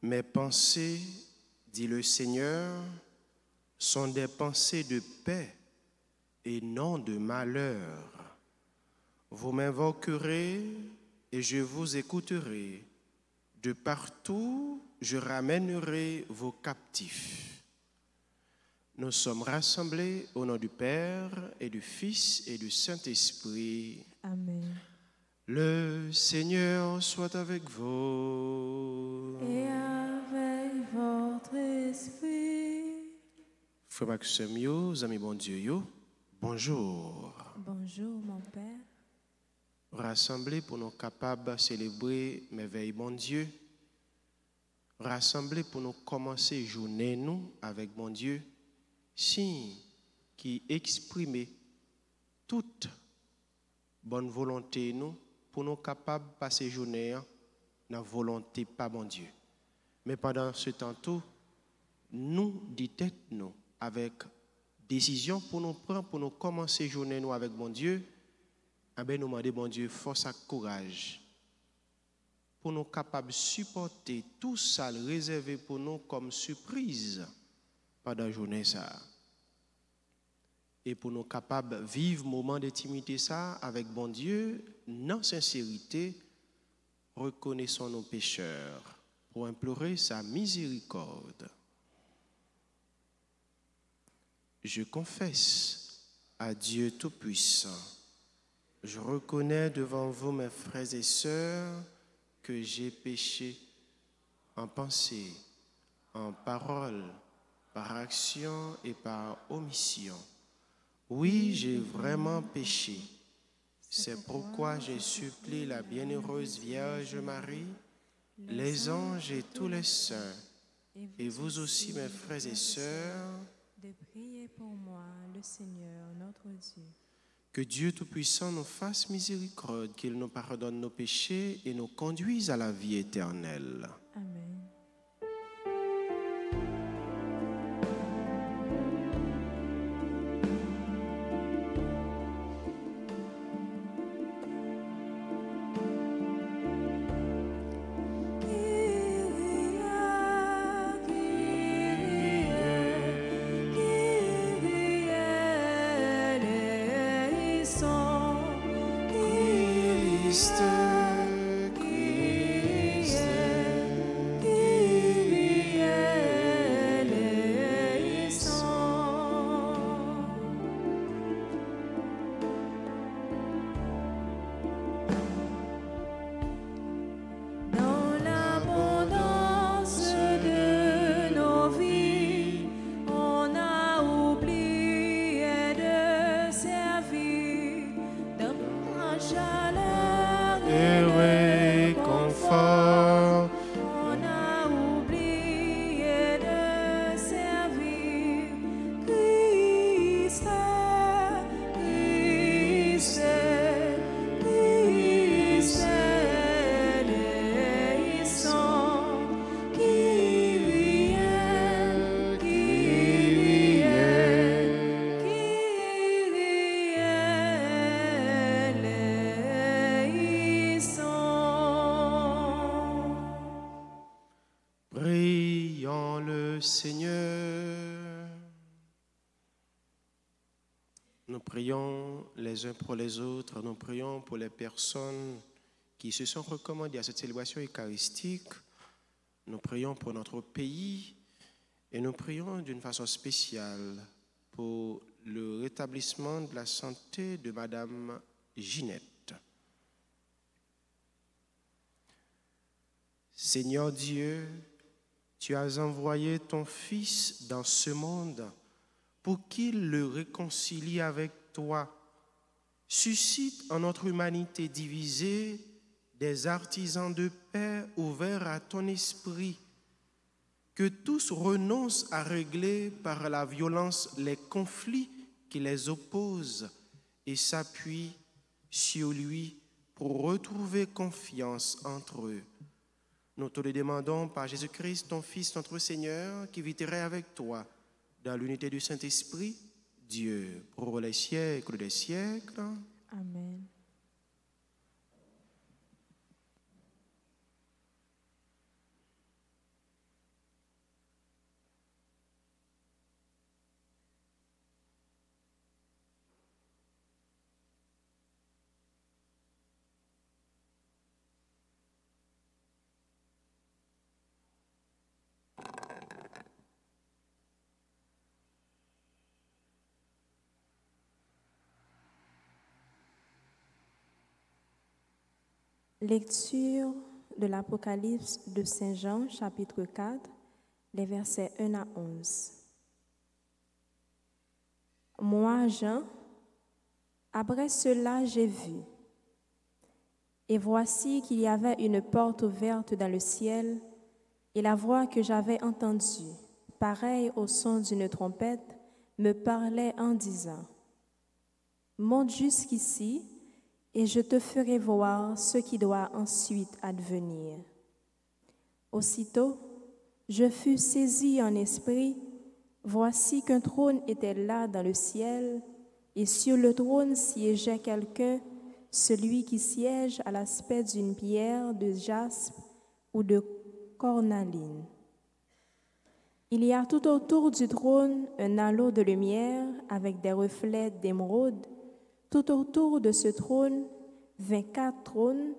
Mes pensées, dit le Seigneur, sont des pensées de paix et non de malheur. Vous m'invoquerez et je vous écouterai. De partout, je ramènerai vos captifs. Nous sommes rassemblés au nom du Père et du Fils et du Saint-Esprit. Amen. Le Seigneur soit avec vous. Et avec votre esprit. Frère Maxime, yo, amis bon Dieu, yo, bonjour. Bonjour mon Père. Rassemblés pour nous capables de célébrer merveille bon Dieu. Rassemblés pour nous commencer journée nous avec bon Dieu. Signe qui exprime toute bonne volonté nous pour nous capables de passer journée dans la volonté pas bon Dieu. Mais pendant ce temps tout, nous dit tête nous avec décision pour nous prendre pour nous commencer journée nous avec bon Dieu. Eh bien, nous demandons bon Dieu force et courage pour nous capables de supporter tout ça réservé pour nous comme surprise pendant la journée ça. Et pour nous capables de vivre moment d'intimité ça avec bon Dieu, dans sincérité, reconnaissons nos pécheurs pour implorer sa miséricorde. Je confesse à Dieu Tout-Puissant, je reconnais devant vous, mes frères et sœurs, que j'ai péché en pensée, en parole, par action et par omission. Oui, j'ai vraiment péché. C'est pourquoi je supplie la bienheureuse Vierge Marie, les anges et tous les saints, et vous aussi, mes frères et sœurs, de prier pour moi, le Seigneur, notre Dieu. que Dieu Tout-Puissant nous fasse miséricorde, qu'il nous pardonne nos péchés et nous conduise à la vie éternelle. Amen. Prions le Seigneur. Nous prions les uns pour les autres. Nous prions pour les personnes qui se sont recommandées à cette célébration eucharistique. Nous prions pour notre pays et nous prions d'une façon spéciale pour le rétablissement de la santé de Madame Ginette. Seigneur Dieu, tu as envoyé ton Fils dans ce monde pour qu'il le réconcilie avec toi. Suscite en notre humanité divisée des artisans de paix ouverts à ton esprit. Que tous renoncent à régler par la violence les conflits qui les opposent et s'appuient sur lui pour retrouver confiance entre eux. Nous te le demandons par Jésus-Christ, ton Fils, notre Seigneur, qui vivrait avec toi dans l'unité du Saint-Esprit, Dieu, pour les siècles des siècles. Amen. Lecture de l'Apocalypse de Saint Jean, chapitre 4, les versets 1 à 11. Moi, Jean, après cela, j'ai vu. Et voici qu'il y avait une porte ouverte dans le ciel, et la voix que j'avais entendue, pareille au son d'une trompette, me parlait en disant, « Monte jusqu'ici, et je te ferai voir ce qui doit ensuite advenir. » Aussitôt, je fus saisi en esprit, voici qu'un trône était là dans le ciel, et sur le trône siégeait quelqu'un, celui qui siège à l'aspect d'une pierre de jaspe ou de cornaline. Il y a tout autour du trône un halo de lumière avec des reflets d'émeraude. Tout autour de ce trône, 24 trônes,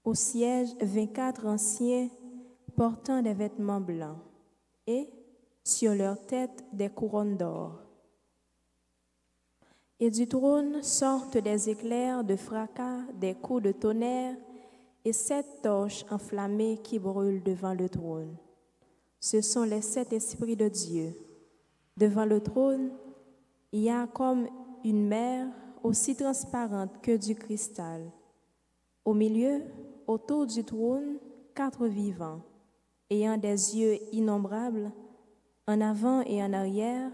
au siège 24 anciens portant des vêtements blancs et sur leurs têtes des couronnes d'or. Et du trône sortent des éclairs de fracas, des coups de tonnerre et 7 torches enflammées qui brûlent devant le trône. Ce sont les 7 esprits de Dieu. Devant le trône, il y a comme une mer aussi transparente que du cristal. Au milieu, autour du trône, 4 vivants, ayant des yeux innombrables, en avant et en arrière.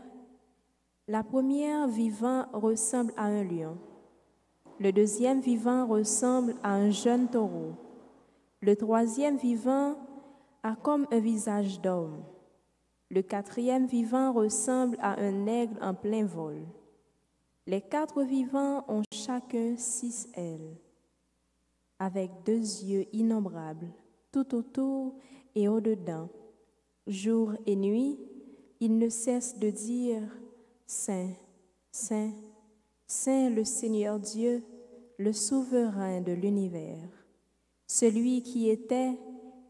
La première vivant ressemble à un lion. Le deuxième vivant ressemble à un jeune taureau. Le troisième vivant a comme un visage d'homme. Le quatrième vivant ressemble à un aigle en plein vol. Les 4 vivants ont chacun 6 ailes, avec 2 yeux innombrables, tout autour et au-dedans. Jour et nuit, ils ne cessent de dire « Saint, Saint, Saint le Seigneur Dieu, le souverain de l'univers, celui qui était,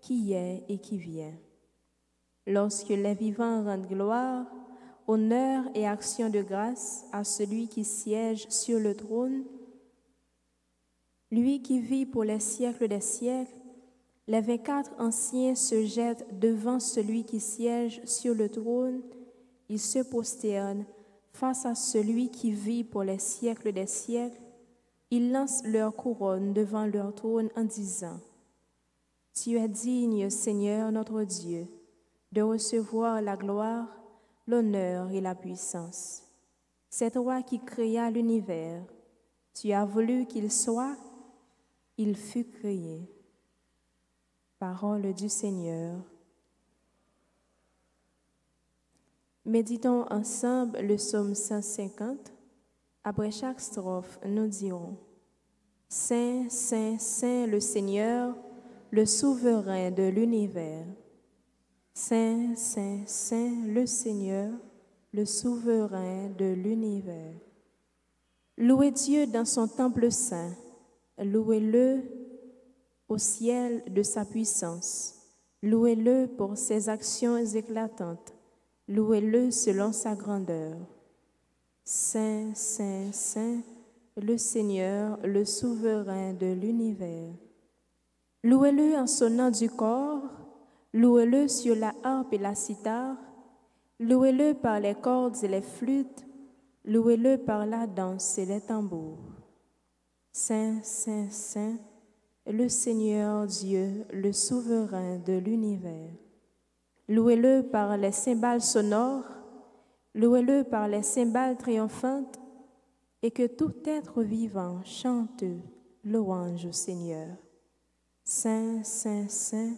qui est et qui vient. » Lorsque les vivants rendent gloire, honneur et action de grâce à celui qui siège sur le trône, lui qui vit pour les siècles des siècles, les 24 anciens se jettent devant celui qui siège sur le trône, ils se prosternent face à celui qui vit pour les siècles des siècles, ils lancent leur couronne devant leur trône en disant, « Tu es digne, Seigneur notre Dieu, de recevoir la gloire, l'honneur et la puissance. C'est toi qui créas l'univers. Tu as voulu qu'il soit, il fut créé. » Parole du Seigneur. Méditons ensemble le psaume 150. Après chaque strophe, nous dirons « Saint, Saint, Saint le Seigneur, le souverain de l'univers. Saint, Saint, Saint le Seigneur, le souverain de l'univers. Louez Dieu dans son temple saint, louez-le au ciel de sa puissance, louez-le pour ses actions éclatantes, louez-le selon sa grandeur. Saint, Saint, Saint, le Seigneur, le souverain de l'univers. Louez-le en sonnant du cor, louez-le sur la harpe et la cithare, louez-le par les cordes et les flûtes, louez-le par la danse et les tambours. Saint, Saint, Saint, le Seigneur Dieu, le souverain de l'univers. Louez-le par les cymbales sonores, louez-le par les cymbales triomphantes, et que tout être vivant chante louange au Seigneur. Saint, Saint, Saint,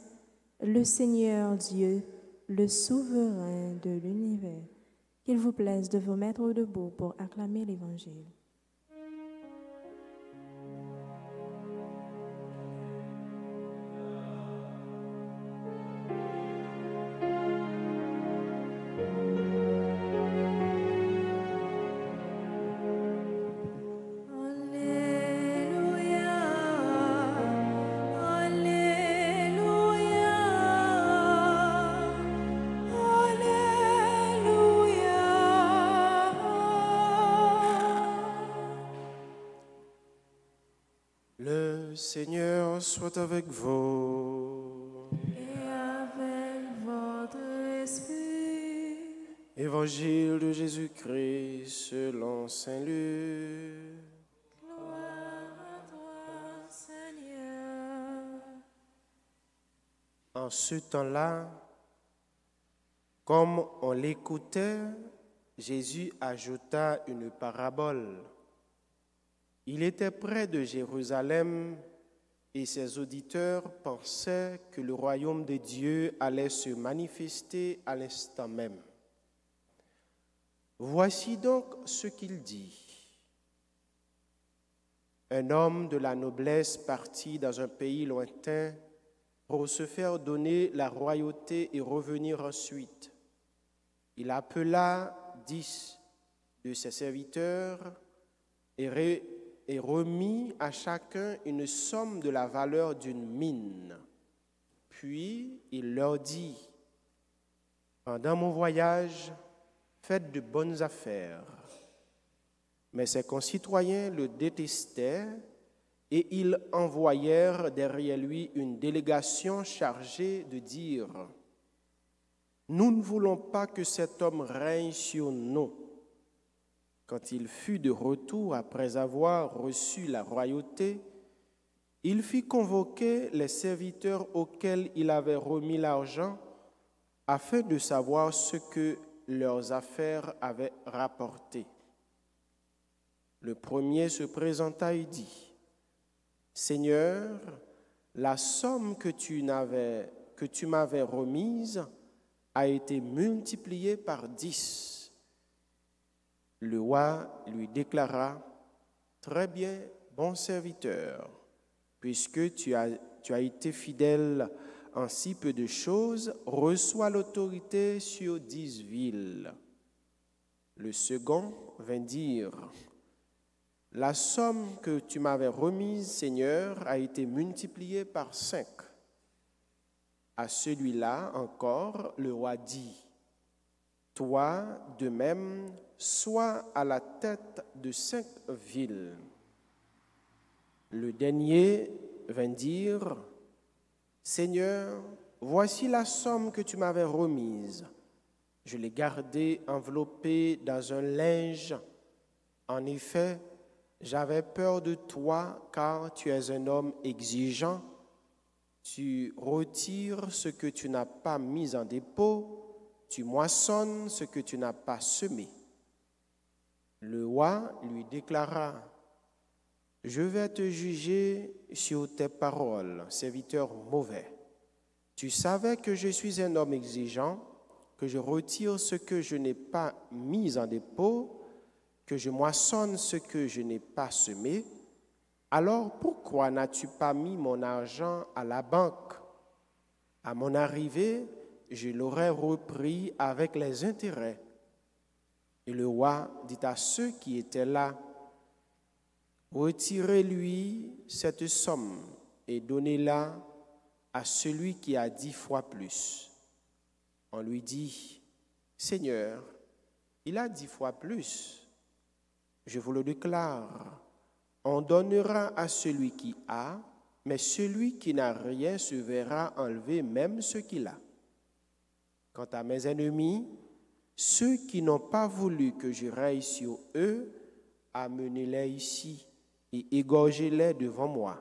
le Seigneur Dieu, le souverain de l'univers. Qu'il vous plaise de vous mettre debout pour acclamer l'Évangile. Le Seigneur soit avec vous. Et avec votre esprit. Évangile de Jésus-Christ selon Saint Luc. Gloire à toi, Seigneur. En ce temps-là, comme on l'écoutait, Jésus ajouta une parabole. Il était près de Jérusalem et ses auditeurs pensaient que le royaume de Dieu allait se manifester à l'instant même. Voici donc ce qu'il dit. Un homme de la noblesse partit dans un pays lointain pour se faire donner la royauté et revenir ensuite. Il appela 10 de ses serviteurs et remit à chacun une somme de la valeur d'une mine. Puis il leur dit, « Pendant mon voyage, faites de bonnes affaires. » Mais ses concitoyens le détestaient et ils envoyèrent derrière lui une délégation chargée de dire, « Nous ne voulons pas que cet homme règne sur nous. » Quand il fut de retour après avoir reçu la royauté, il fit convoquer les serviteurs auxquels il avait remis l'argent afin de savoir ce que leurs affaires avaient rapporté. Le premier se présenta et dit, « Seigneur, la somme que tu m'avais remise a été multipliée par 10. » Le roi lui déclara, « Très bien, bon serviteur, puisque tu as été fidèle en si peu de choses, reçois l'autorité sur 10 villes. » Le second vint dire, « La somme que tu m'avais remise, Seigneur, a été multipliée par 5. » À celui-là encore, le roi dit, « Toi, de même, sois à la tête de 5 villes. » Le dernier vint dire, « Seigneur, voici la somme que tu m'avais remise. Je l'ai gardée enveloppée dans un linge. En effet, j'avais peur de toi, car tu es un homme exigeant. Tu retires ce que tu n'as pas mis en dépôt, tu moissonnes ce que tu n'as pas semé. » Le roi lui déclara, « Je vais te juger sur tes paroles, serviteur mauvais. Tu savais que je suis un homme exigeant, que je retire ce que je n'ai pas mis en dépôt, que je moissonne ce que je n'ai pas semé. Alors pourquoi n'as-tu pas mis mon argent à la banque? À mon arrivée, je l'aurais repris avec les intérêts. » Et le roi dit à ceux qui étaient là, « Retirez-lui cette somme et donnez-la à celui qui a 10 fois plus. » On lui dit, « Seigneur, il a 10 fois plus. Je vous le déclare, on donnera à celui qui a, mais celui qui n'a rien se verra enlever même ce qu'il a. Quant à mes ennemis, ceux qui n'ont pas voulu que je règne sur eux, amenez-les ici et égorgez-les devant moi. »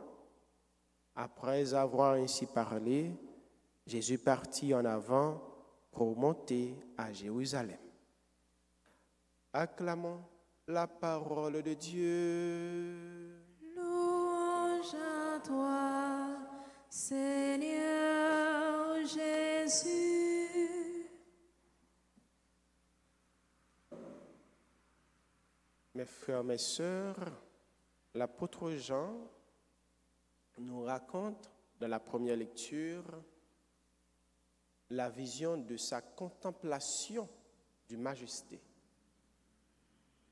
Après avoir ainsi parlé, Jésus partit en avant pour monter à Jérusalem. Acclamons la parole de Dieu. Louange à toi, Seigneur Jésus. Mes frères, mes sœurs, l'apôtre Jean nous raconte dans la première lecture la vision de sa contemplation du majesté.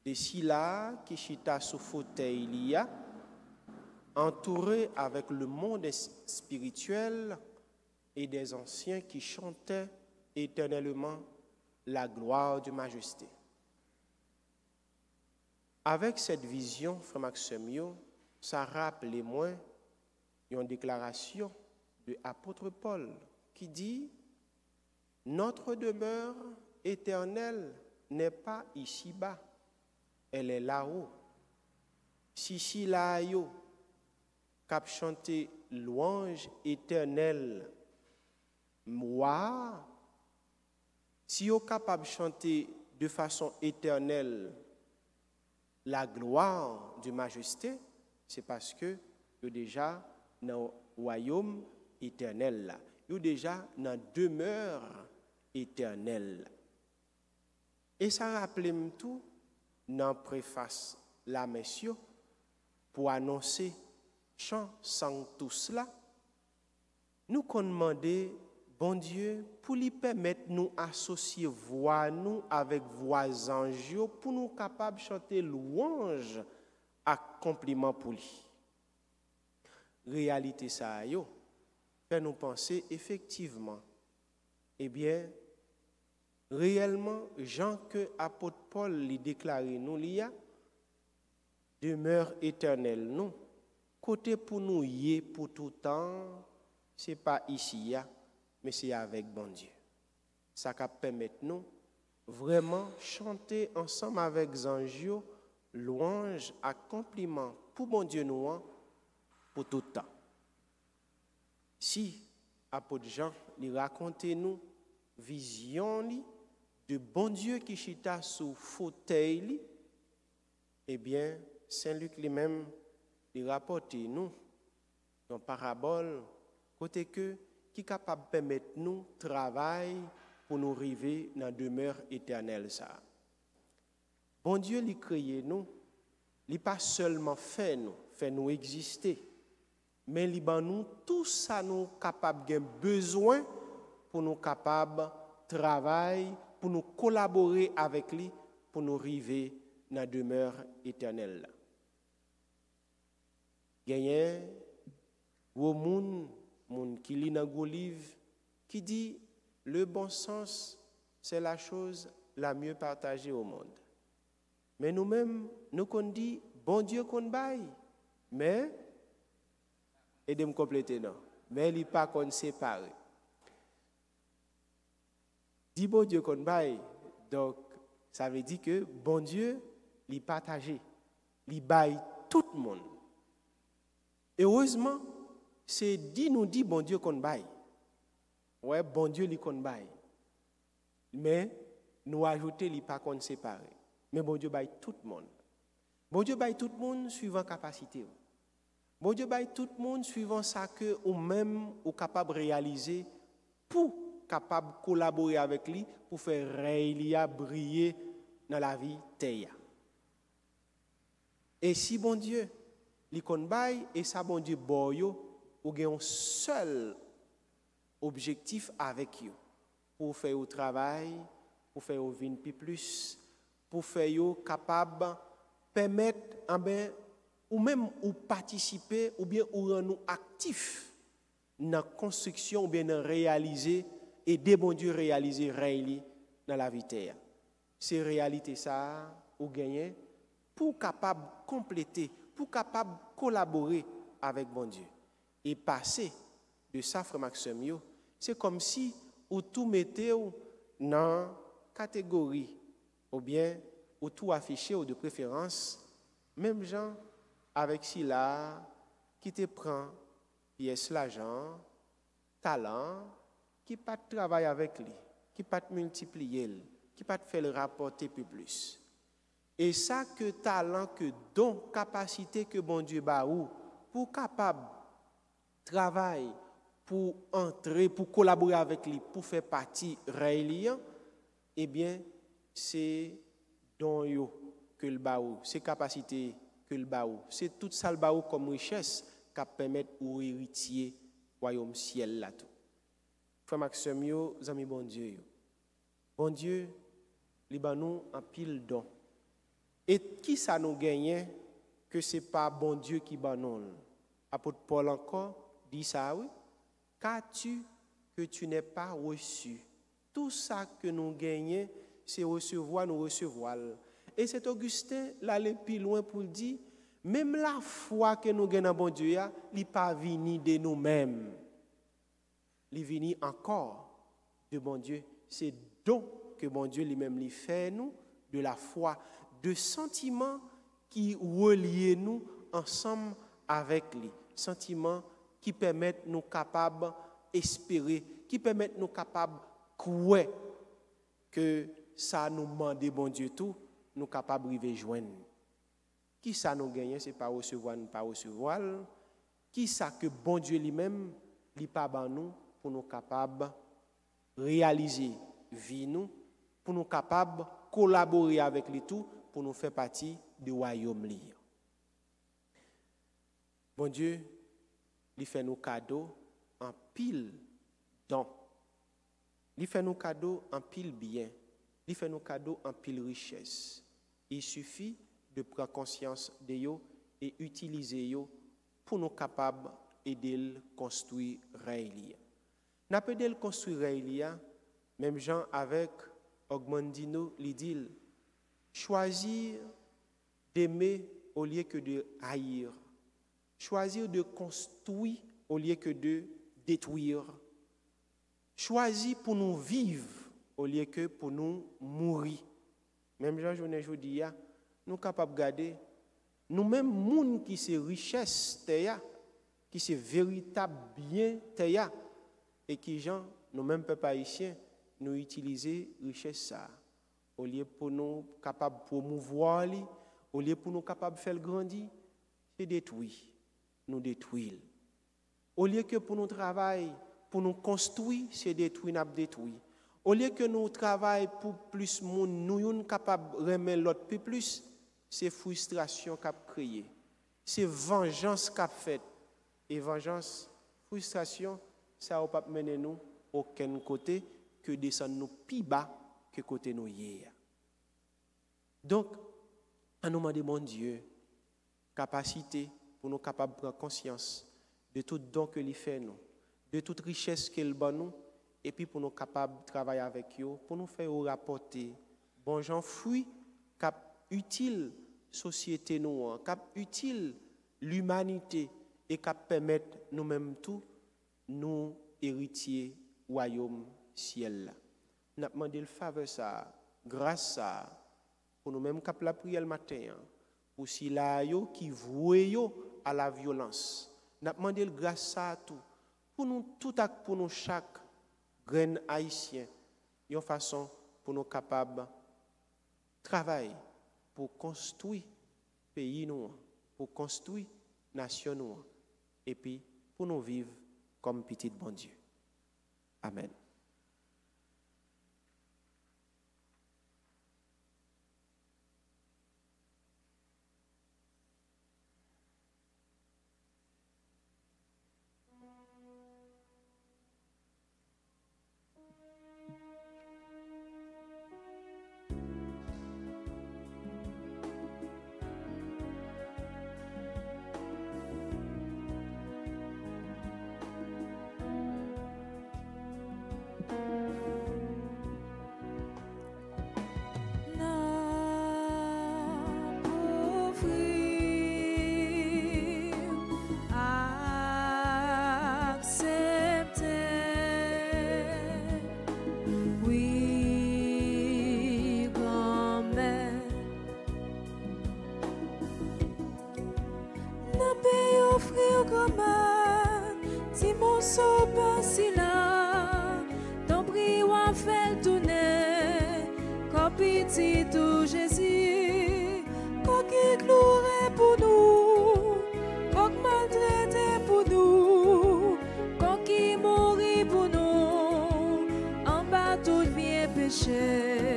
D'ici là, Kishita sous fauteuil il y a, entouré avec le monde spirituel et des anciens qui chantaient éternellement la gloire de majesté. Avec cette vision, frère Maximio, ça rappelle moins une déclaration de l'apôtre Paul qui dit « Notre demeure éternelle n'est pas ici-bas, elle est là-haut. Si là-haut, cap chanter louange éternelle, moi, si vous êtes capable de chanter de façon éternelle la gloire de majesté, c'est parce que vous déjà dans le royaume éternel là. Vous déjà dans la demeure éternelle. Et ça rappelle tout dans la préface là, messieurs, pour annoncer chant sanctus là, nous qu'on demandé bon Dieu pour lui permettre nous associer voix nous avec voix anges pour nous capables de chanter louange à compliment pour lui. Réalité ça yo fait nous penser effectivement eh bien réellement Jean que apôtre Paul lui déclaré nous il y a demeure éternelle nous côté pour nous y pour tout temps c'est pas ici ya mais c'est avec bon Dieu. Ça va permettre nous vraiment chanter ensemble avec Zanjio, louange, accomplissement pour bon Dieu nous pour tout temps. Si apôtre Jean lui raconte nous vision de bon Dieu qui chita sous fauteuil, eh bien Saint Luc lui-même lui rapporte nous dans parabole côté que qui est capable de permettre nous travail pour nous arriver dans la demeure éternelle. Ça. Bon Dieu lui créé nous, il pas seulement fait nous exister, mais il ban nous tout ça nous capable de besoin pour nous capable de travailler, pour nous collaborer avec lui, pour nous arriver dans la demeure éternelle. Gagné, au monde qui lit dans le livre, qui dit le bon sens, c'est la chose la mieux partagée au monde. Mais nous-mêmes, nous qu'on dit, bon Dieu qu'on baille, mais, aidez-moi à compléter, non, mais il n'est pas qu'on sépare. Dit bon Dieu qu'on baille, donc ça veut dire que bon Dieu, il partagé, il baille tout le monde. Et heureusement, c'est nous dit bon Dieu qu'on baille. Ouais, bon Dieu li qu'on baille. Mais nous ajouter li pas qu'on sépare. Mais bon Dieu baille tout le monde. Bon Dieu baille tout le monde suivant capacité. Bon Dieu baille tout le monde suivant ça que ou même ou capable de réaliser pour capable de collaborer avec lui pour faire Réelia briller dans la vie terre. Et si bon Dieu li qu'on baille et ça bon Dieu boyo ou gen un seul objectif avec eux pour faire au travail, pour faire au vin plus, pour faire capable permettre ou même ou participer ou bien ou rendre nous actifs dans la construction ou bien dans réaliser et des bon Dieu réaliser réellement dans la vie terre. C'est réalité ça ou gagner pour capable compléter, pour capable collaborer avec bon Dieu. Et passer de ça, frère Maxime, c'est comme si ou tout mettait dans catégorie, ou bien ou tout affiché ou de préférence, même gens avec si là, qui te prend pièce l'argent, talent, qui pas travailler avec lui, qui pas multiplier, qui pas faire le rapporter plus. Et ça que talent, que don, capacité que bon Dieu ba ou pour capable travail pour entrer, pour collaborer avec lui, pour faire partie réellement, eh bien, c'est don yo que le baou, c'est capacité que le baou, c'est tout ça le baou comme richesse qui permet aux héritiers royaume ciel là tout. Frère Maxime yo, amis bon Dieu yo. Bon Dieu, li ba nous en pile don. Et qui ça nous gagne que c'est pas bon Dieu qui ba nous. Apôtre Paul encore dit ça, oui. Qu'as-tu que tu n'aies pas reçu? Tout ça que nous gagnons, c'est recevoir, nous recevoir. Et cet Augustin, l'aller plus loin pour dire, Même la foi que nous avons dans bon Dieu, elle n'est pas venue de nous-mêmes. Elle est venue encore de bon Dieu. C'est donc que bon Dieu lui-même lui fait nous de la foi, de sentiments qui relient nous ensemble avec lui. Sentiments qui permettent nous capables d'espérer, qui permettent nous capables de croire que ça nous demande bon Dieu tout, nous capables de joindre. Qui ça nous gagne, c'est pas recevoir, nous pas recevoir. Qui ça que bon Dieu lui-même, lui pas ban nous pour nous capables réaliser vie nous, pour nous capables collaborer avec lui tout, pour nous faire partie du royaume li. Bon Dieu, il fait nos cadeaux en pile don. Il fait nos cadeaux en pile bien. Il fait nos cadeaux en pile richesse. Il suffit de prendre conscience de yo et utiliser yo pour nous capables d'aider construire Raïlia. N'a pas d'aider construire Raïlia, même gens avec Ogmandino l'idil, choisir d'aimer au lieu que de haïr, choisir de construire au lieu que de détruire, choisir pour nous vivre au lieu que pour nous mourir. Même Jean Journée aujourd'hui, nous sommes capables de garder nous-mêmes, gens qui sont richesse, qui sont véritable bien, et qui, gens, nous-mêmes, peuples haïtiens, nous utiliser richesse ça. Au lieu pour nous capables de promouvoir, au lieu pour nous capables de faire grandir, c'est détruire. Nous détruire. Au lieu que pour nous travailler, pour nous construire, c'est détruire, nous détruire. Au lieu que nous travaillons pour plus de monde, nous sommes capables de remettre l'autre plus, c'est frustration qu'a créé. C'est vengeance qu'a fait. Et vengeance, frustration, ça ne va pas mener nous aucun côté que descendre nous plus bas que côté nous hier. Donc, à nous demander, mon Dieu, capacité pour nous capables de prendre conscience de tout don que lui fait nous, de toute richesse qu'il donne nous, et puis pour nous capables de travailler avec eux, pour nous faire rapporter bon gens fruits cap utile société nous, cap utile l'humanité et cap permettre nous-mêmes tout nous héritiers royaume ciel là. N'a demandé le faveur ça, grâce ça pour nous-mêmes cap la prière le matin pour si là yo qui voué yo à la violence. N'a demandé grâce ça tout pour nous tout pour nous chaque grain haïtien, une façon pour nous capables de travailler pour construire pays nous, pour construire nation nous, et puis pour nous vivre comme petit bon Dieu. Amen. Petit tout Jésus, qu'on qui clouerait pour nous, qu'on maltraité pour nous, qu'on qui mourit pour nous, en bas tout vient péché.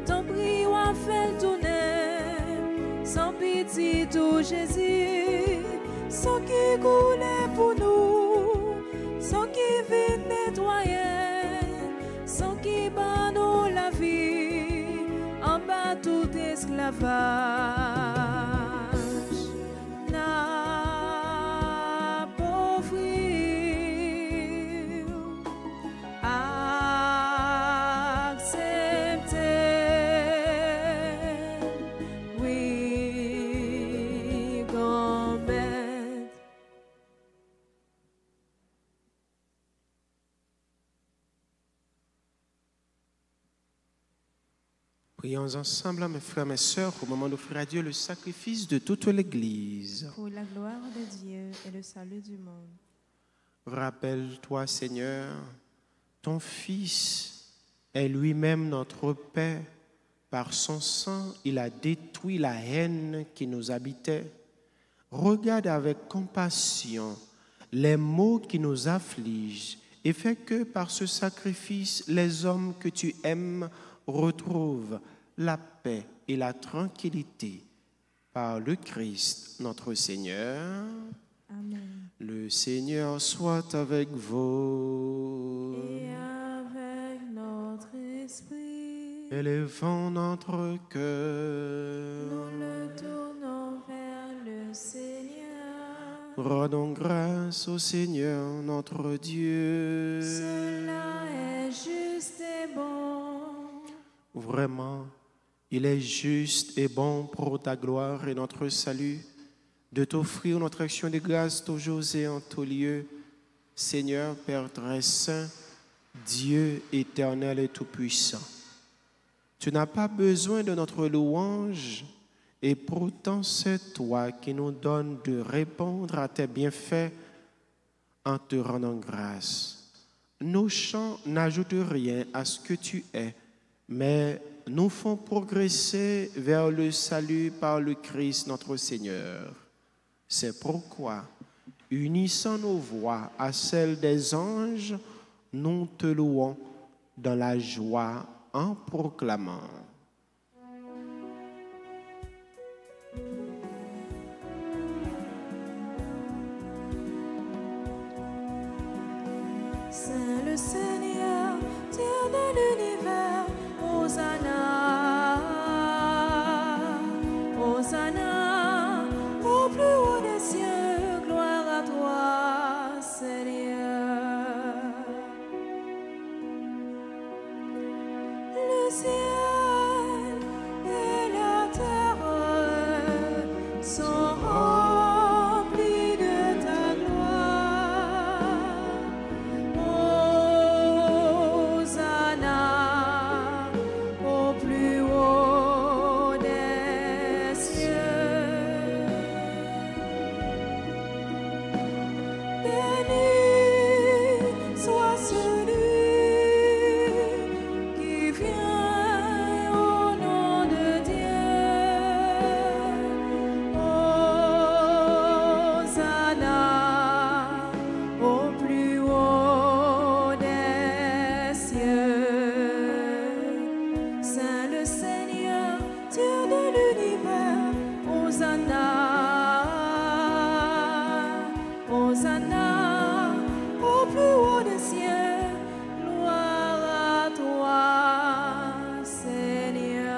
Ton prix ou fait tourner, sans pitié tout Jésus, sang qui coulait pour nous, sang qui vient nettoyer, sang qui bat nous la vie, en bas tout esclavage. Prions ensemble, mes frères, mes sœurs, au moment d'offrir à Dieu le sacrifice de toute l'Église. Pour la gloire de Dieu et le salut du monde. Rappelle-toi, Seigneur, ton Fils est lui-même notre paix. Par son sang, il a détruit la haine qui nous habitait. Regarde avec compassion les maux qui nous affligent et fais que par ce sacrifice, les hommes que tu aimes retrouvent la paix et la tranquillité par le Christ notre Seigneur. Amen. Le Seigneur soit avec vous. Et avec notre esprit, Élevons notre cœur. nous le tournons vers le Seigneur. Rendons grâce au Seigneur notre Dieu. Cela est juste et bon. Vraiment, il est juste et bon pour ta gloire et notre salut de t'offrir notre action de grâce toujours et en tout lieu. Seigneur, Père très saint, Dieu éternel et tout-puissant. Tu n'as pas besoin de notre louange et pourtant c'est toi qui nous donnes de répondre à tes bienfaits en te rendant grâce. Nos chants n'ajoutent rien à ce que tu es, mais nous font progresser vers le salut par le Christ notre Seigneur. C'est pourquoi, unissant nos voix à celles des anges, nous te louons dans la joie en proclamant. C'est le Seigneur, Dieu de l'univers. Hosanna, Hosanna, au plus haut des cieux, gloire à toi, Seigneur. Le ciel et la terre sont remplis de ta gloire. Hosanna au plus haut des cieux. Béni soit celui qui vient au nom de Dieu. Hosanna au plus haut des cieux. Saint le Seigneur, Dieu de l'univers. Hosanna, Hosanna au plus haut des cieux. Gloire à toi, Seigneur.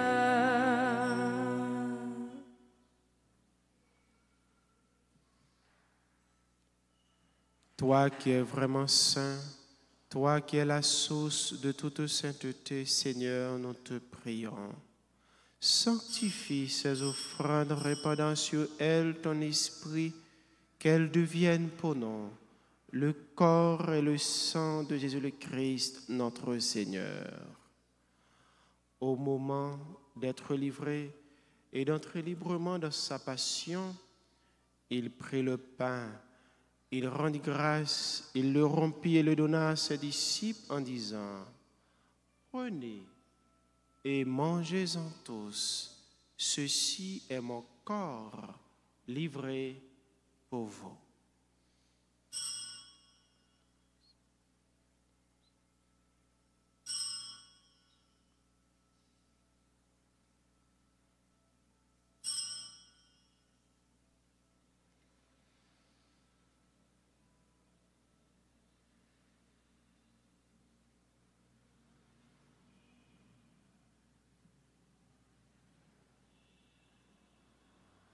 Toi qui es vraiment saint, toi qui es la source de toute sainteté, Seigneur, nous te prions. Sanctifie ces offrandes, répandant sur elles ton esprit, qu'elles deviennent pour nous le corps et le sang de Jésus le Christ, notre Seigneur. Au moment d'être livré et d'entrer librement dans sa passion, il prit le pain, il rendit grâce, il le rompit et le donna à ses disciples en disant: Prenez et mangez-en tous, ceci est mon corps livré pour vous.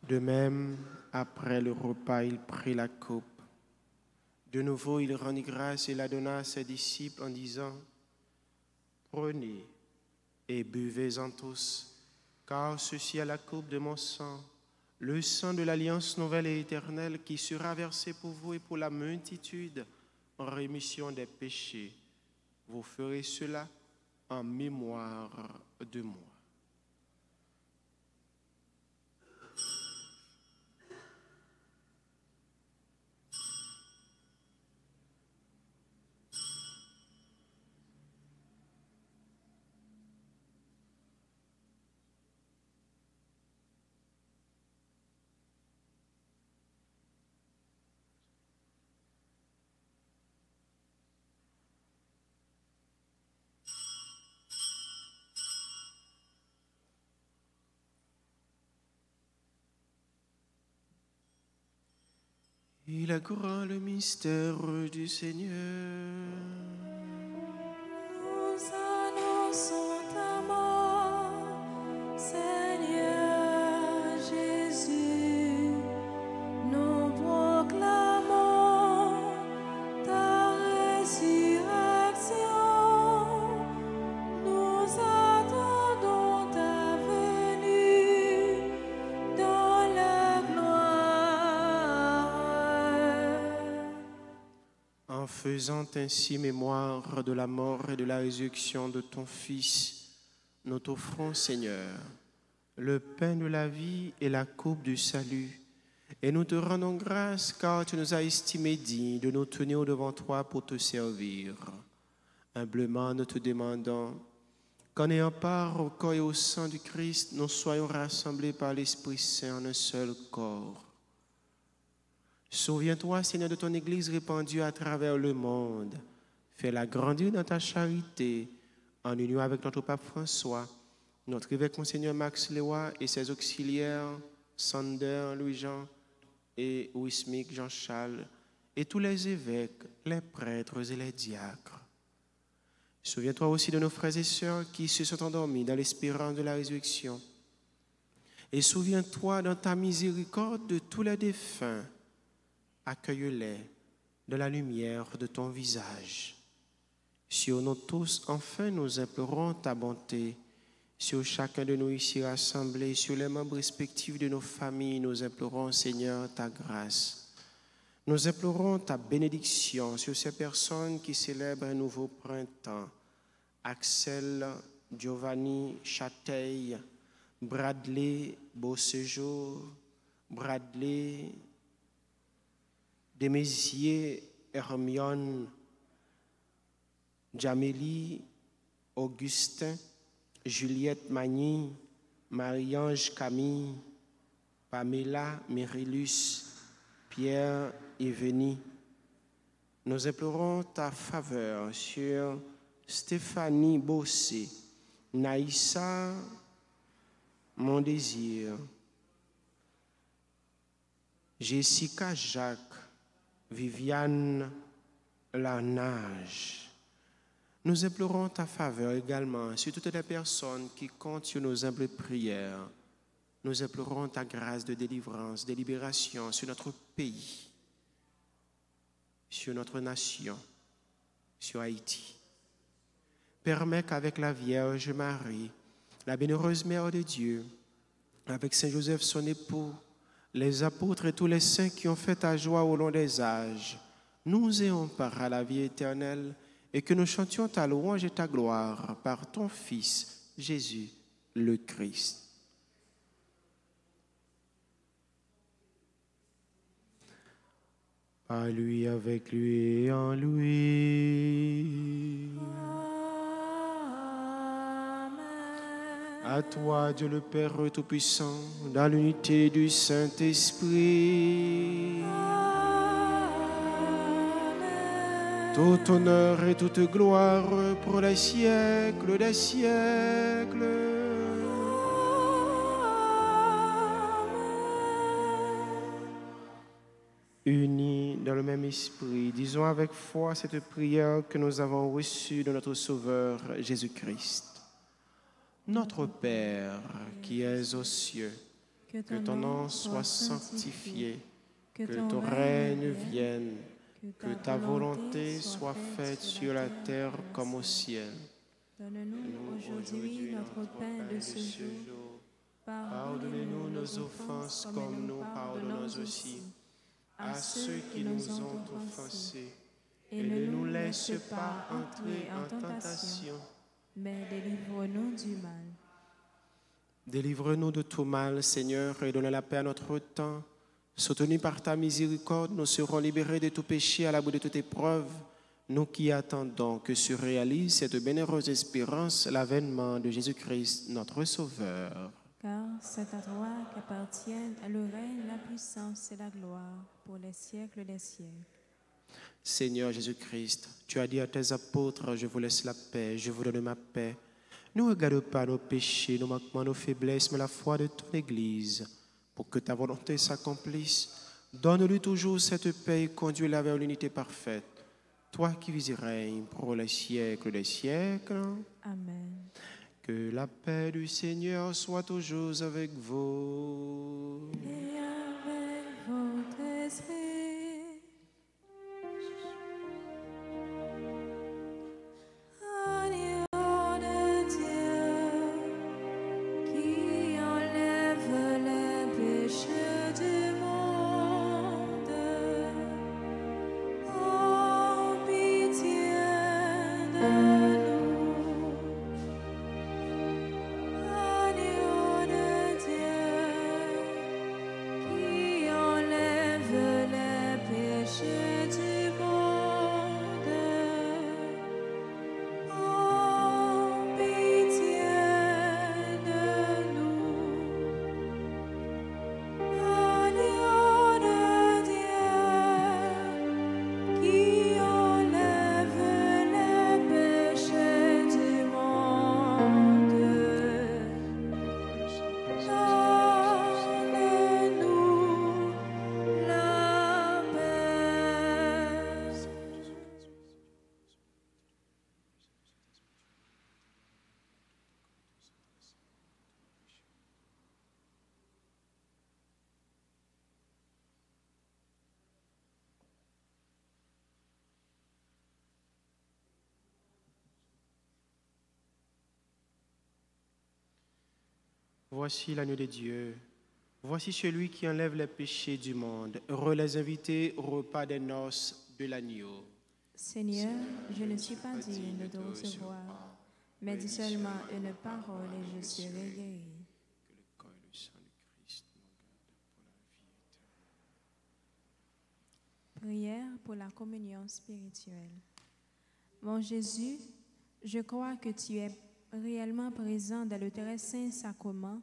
De même, après le repas, il prit la coupe. De nouveau, il rendit grâce et la donna à ses disciples en disant, « Prenez et buvez-en tous, car ceci est la coupe de mon sang, le sang de l'alliance nouvelle et éternelle qui sera versé pour vous et pour la multitude en rémission des péchés. Vous ferez cela en mémoire de moi. » Il est grand le mystère du Seigneur. Nous annonçons ta mort, Seigneur Jésus. Nous proclamons ta résurrection. Nous attendons ta venue dans la gloire. En faisant ainsi mémoire de la mort et de la résurrection de ton Fils, nous t'offrons, Seigneur, le pain de la vie et la coupe du salut. Et nous te rendons grâce car tu nous as estimés dignes de nous tenir devant toi pour te servir. Humblement, nous te demandons qu'en ayant part au corps et au sang du Christ, nous soyons rassemblés par l'Esprit Saint en un seul corps. Souviens-toi, Seigneur, de ton Église répandue à travers le monde. Fais-la grandir dans ta charité, en union avec notre pape François, notre évêque Monseigneur Max Lewa et ses auxiliaires, Sander, Louis-Jean et Wismic Jean-Charles, et tous les évêques, les prêtres et les diacres. Souviens-toi aussi de nos frères et sœurs qui se sont endormis dans l'espérance de la résurrection. Et souviens-toi dans ta miséricorde de tous les défunts. Accueille-les de la lumière de ton visage. Sur nous tous, enfin, nous implorons ta bonté. Sur chacun de nous ici rassemblés, sur les membres respectifs de nos familles, nous implorons, Seigneur, ta grâce. Nous implorons ta bénédiction sur ces personnes qui célèbrent un nouveau printemps. Axel, Giovanni, Châteil, Bradley, Beauséjour, Bradley, Desméziers, Hermione, Jamélie, Augustin, Juliette Magny, Marie-Ange Camille, Pamela, Mérillus, Pierre et Veni. Nous implorons ta faveur sur Stéphanie Bossé, Naïssa Mon Désir, Jessica Jacques, Viviane Lanage. Nous implorons ta faveur également sur toutes les personnes qui comptent sur nos humbles prières. Nous implorons ta grâce de délivrance, de libération sur notre pays, sur notre nation, sur Haïti. Permets qu'avec la Vierge Marie, la bienheureuse Mère de Dieu, avec Saint Joseph son époux, les apôtres et tous les saints qui ont fait ta joie au long des âges, nous ayons part à la vie éternelle et que nous chantions ta louange et ta gloire par ton Fils, Jésus le Christ. Par lui, avec lui et en lui. À toi, Dieu le Père Tout-Puissant, dans l'unité du Saint-Esprit, tout honneur et toute gloire pour les siècles des siècles. Unis dans le même esprit, disons avec foi cette prière que nous avons reçue de notre Sauveur Jésus-Christ. Notre Père qui es aux cieux, que ton nom soit sanctifié, que ton règne vienne, que ta volonté soit faite sur la terre comme au ciel. Donne-nous aujourd'hui notre pain de ce jour. Pardonnez-nous nos offenses comme nous pardonnons aussi à ceux qui nous ont offensés. Et ne nous laisse pas entrer en tentation, mais délivre-nous du mal. Délivre-nous de tout mal, Seigneur, et donne la paix à notre temps. Soutenus par ta miséricorde, nous serons libérés de tout péché à l'abri de toute épreuve. Nous qui attendons que se réalise cette bienheureuse espérance, l'avènement de Jésus-Christ, notre Sauveur. Car c'est à toi qu'appartiennent le règne, la puissance et la gloire pour les siècles des siècles. Seigneur Jésus-Christ, tu as dit à tes apôtres, je vous laisse la paix, je vous donne ma paix. Ne regarde pas nos péchés, nos manquements, nos faiblesses, mais la foi de ton Église. Pour que ta volonté s'accomplisse, donne-lui toujours cette paix et conduis-la vers l'unité parfaite. Toi qui vis et règnes pour les siècles des siècles. Amen. Que la paix du Seigneur soit toujours avec vous. Et avec votre esprit. Agneau de Dieu, qui enlève les péchés du monde, oh, pitié de nous. Agneau de Dieu, qui enlève les péchés du monde, oh, pitié de nous. Agneau de Dieu, qui enlève les péchés du monde, donne-nous la paix. Voici l'agneau de Dieu. Voici celui qui enlève les péchés du monde. Heureux les invités au repas des noces de l'agneau. Seigneur, je ne suis pas digne de te recevoir, mais dis seulement une parole et je serai guéri. Que le corps et le sang du Christ nous gardent pour la vie éternelle. Prière pour la communion spirituelle. Mon Jésus, je crois que tu es réellement présent dans le très saint sacrement.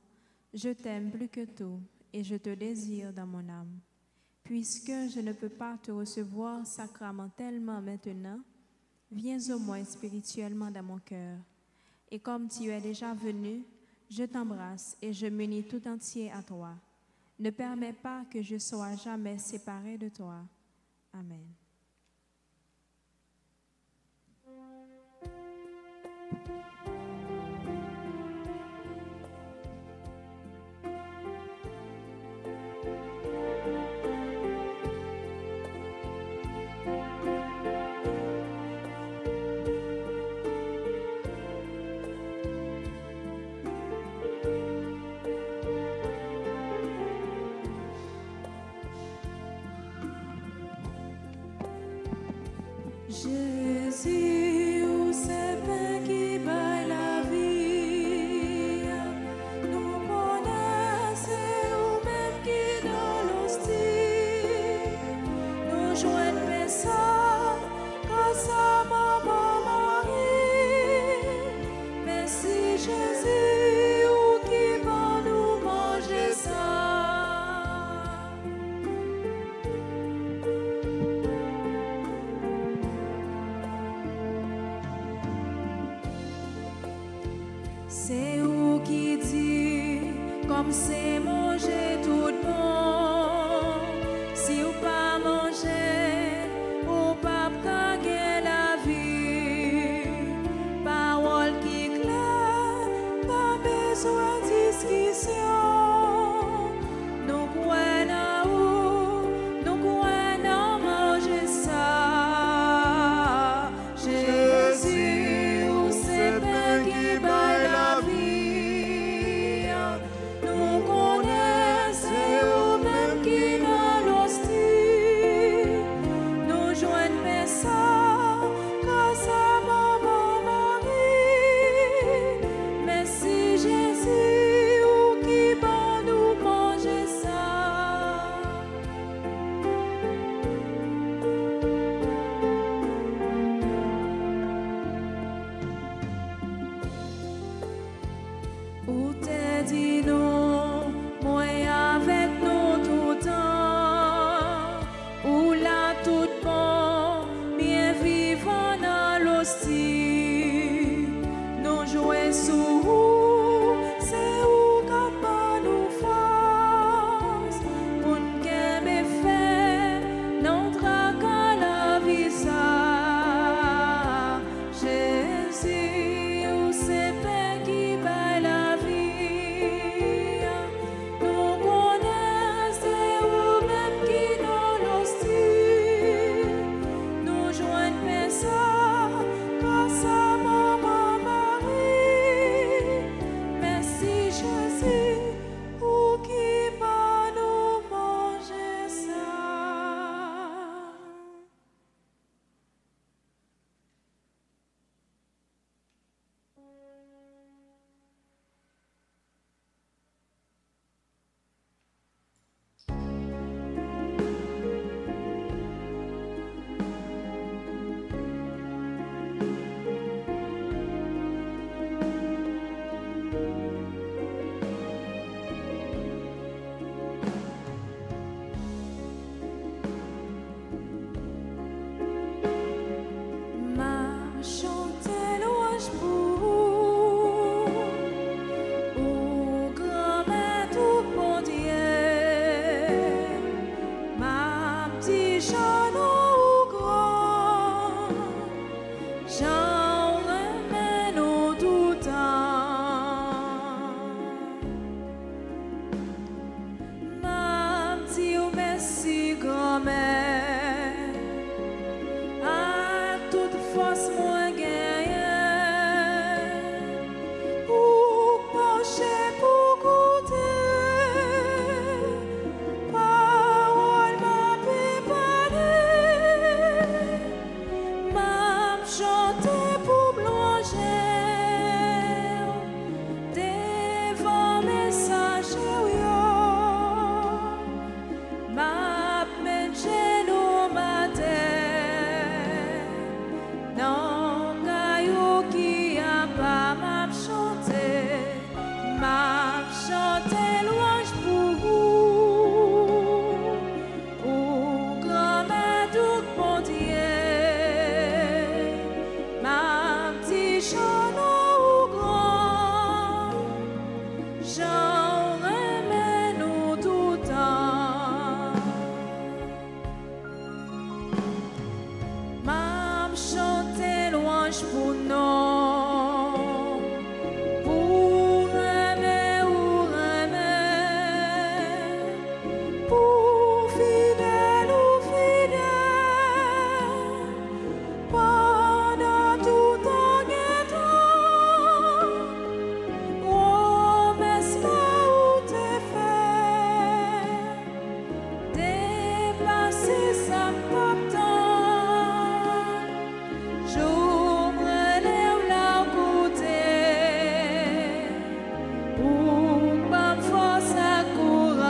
Je t'aime plus que tout et je te désire dans mon âme. Puisque je ne peux pas te recevoir sacramentellement maintenant, viens au moins spirituellement dans mon cœur. Et comme tu es déjà venu, je t'embrasse et je m'unis tout entier à toi. Ne permets pas que je sois jamais séparé de toi. Amen. Jésus, où c'est pain qui baille la vie, nous connaissons nous-mêmes qui dans l'hostie, nous joignent mais ça, quand ça maman Marie, merci Jésus, où qui va nous manger ça. C'est où qui dit, comme c'est manger tout bon. Si ou pas manger, ou pas gagner la vie. Parole qui claire, pas besoin de discussion. choisi, nous jouons sous, c'est où qu'on nous fasse, pour qu'elle me fait, notre à la vie ça, Jésus, où c'est paix qui bat la vie, nous connaissons ou même qui nous l'hostile, nous joignons ça, grâce à maman Marie, merci Jésus, ou qui va nous manger ça. Ma chantelle louange pour au grand maître bon Dieu, ma petite Jeanne au grand, j'en remène au tout temps. Ma petite merci grand-mère, à toute force moins gagnée, pour pencher, pour goûter, parole m'a préparé, m'a chanté pour blancher, devant messager, m'a menché nos matins, non caillou qui a pas m'a chanté louange pour vous, au grand maître bon Dieu, ma petite Jeanne au grand, j'en remène au tout temps. M'a chanté louange pour nous, pour aimer ou aimer, pour fidèle ou fidèle, pendant tout temps et temps, promesse là où t'es fait, dépasser sa t'attend, j'ouvre les là côté, pour pas force à courage,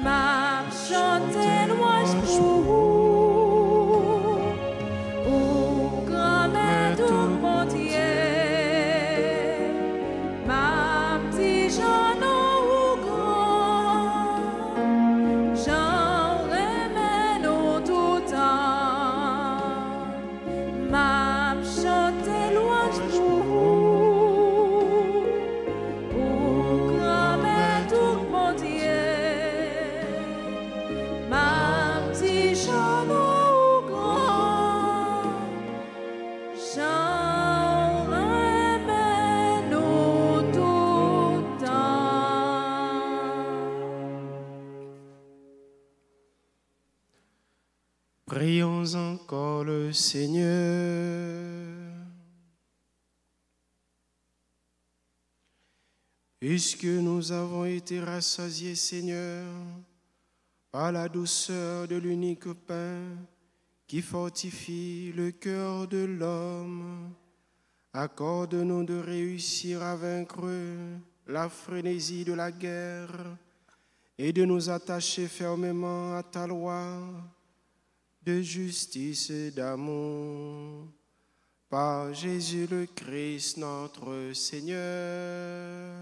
m'a chanté louange pour vous, au grand maître bon Dieu, ma petite Jeanne au grand, j'en remène au tout temps, m'a chanté louange pour vous, au grand maître bon Dieu, ma petite Jeanne au grand, j'en remène au tout temps. Prions encore le Seigneur. Puisque nous avons été rassasiés, Seigneur, par la douceur de l'unique pain qui fortifie le cœur de l'homme, accorde-nous de réussir à vaincre la frénésie de la guerre et de nous attacher fermement à ta loi de justice et d'amour. Par Jésus le Christ, notre Seigneur.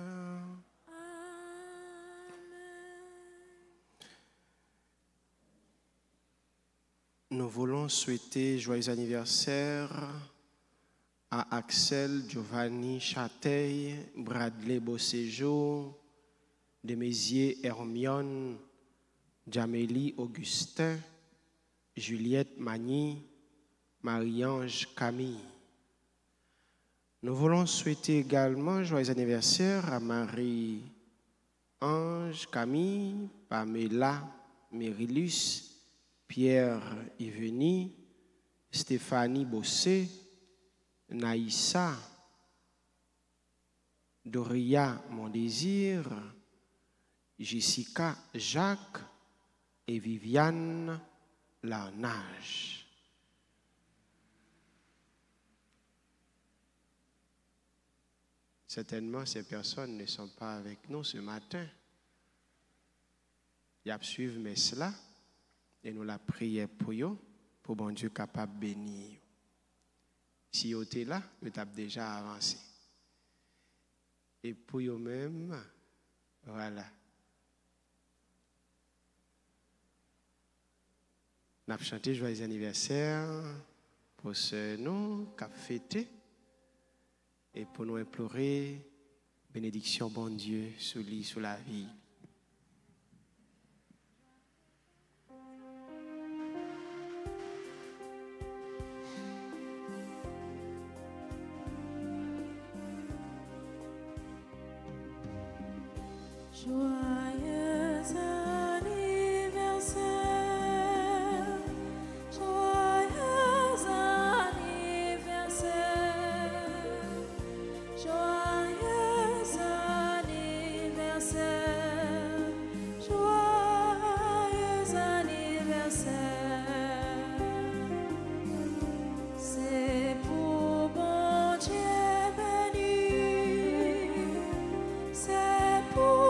Nous voulons souhaiter joyeux anniversaire à Axel Giovanni Chateil, Bradley Beauséjour, Demézier Hermione, Jamélie Augustin, Juliette Magny, Marie-Ange Camille. Nous voulons souhaiter également joyeux anniversaire à Marie-Ange Camille, Pamela Mérilus, Pierre Yveni, Stéphanie Bossé, Naïssa, Doria Mondésir, Jessica Jacques et Viviane Larnage. Certainement, ces personnes ne sont pas avec nous ce matin. Ils ont suivi mais cela et nous la prière pour eux, pour bon Dieu capable de bénir. Si vous êtes là, vous avez déjà avancé. Et pour eux-mêmes, voilà. Nous avons chanté joyeux anniversaire pour ce nous qui a fêté et pour nous implorer bénédiction bon Dieu sur lui, sur la vie. Joyeux anniversaire, joyeux anniversaire, joyeux anniversaire, joyeux anniversaire. C'est pour bon Dieu béni, c'est pour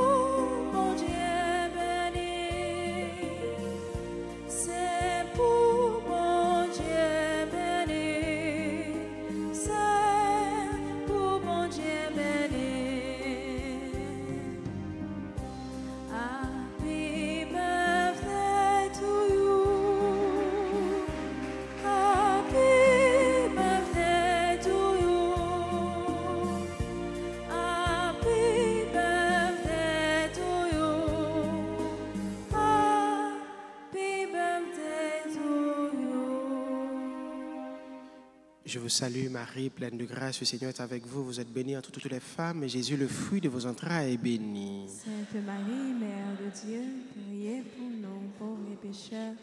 Je vous salue Marie, pleine de grâce, le Seigneur est avec vous. Vous êtes bénie entre toutes les femmes, et Jésus, le fruit de vos entrailles, est béni. Sainte Marie, Mère de Dieu, priez pour nous pauvres pécheurs,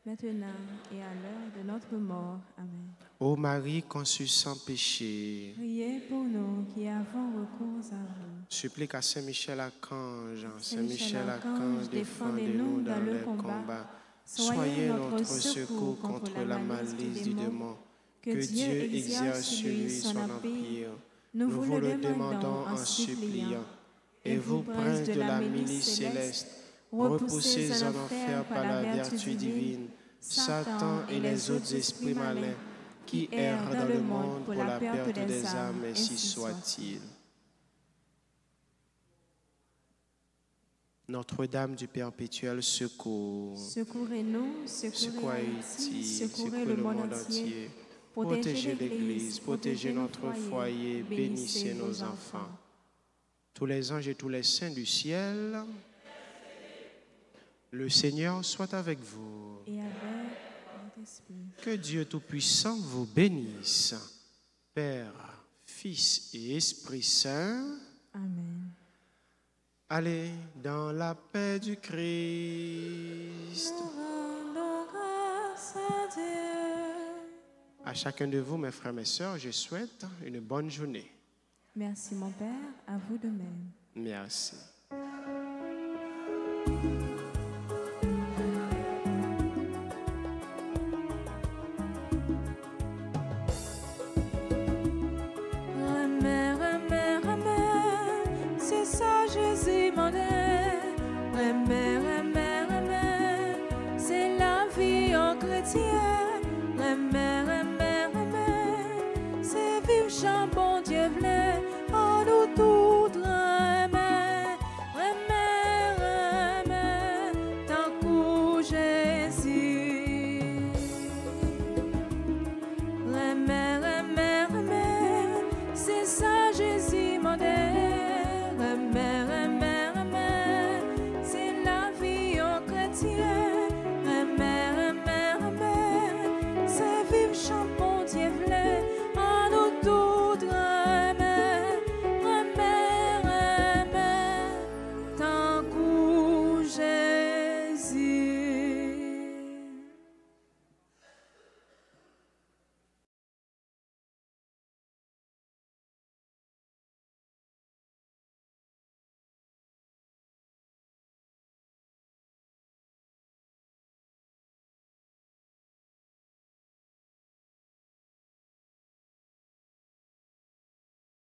maintenant et à l'heure de notre mort. Amen. Ô Marie, conçue sans péché, Priez pour nous qui avons recours à vous. supplique à Saint Michel Archange, Saint Michel Archange, défendez-nous dans le combat. Soyez notre secours contre la malice du démon. Que Dieu exerce sur lui son empire. Nous vous le demandons en suppliant. Et vous, prince de la milice céleste, repoussez en enfer par la vertu divine Satan et les autres esprits malins qui errent dans le monde pour la perte des âmes, ainsi soit-il. Notre-Dame du perpétuel secours, Secourez-nous, secourez Haïti, secourez le monde entier. Protégez l'Église, protégez notre foyer, bénissez nos enfants. Tous les anges et tous les saints du ciel, le Seigneur soit avec vous. Et avec votre esprit. Que Dieu Tout-Puissant vous bénisse, Père, Fils et Esprit Saint. Amen. Allez dans la paix du Christ. Rendons grâce à Dieu. À chacun de vous, mes frères, mes sœurs, je souhaite une bonne journée. Merci mon Père, à vous de même. Merci. Remets, remets, remets, c'est ça Jésus m'en est. Remets, remets, remets, c'est la vie en chrétien.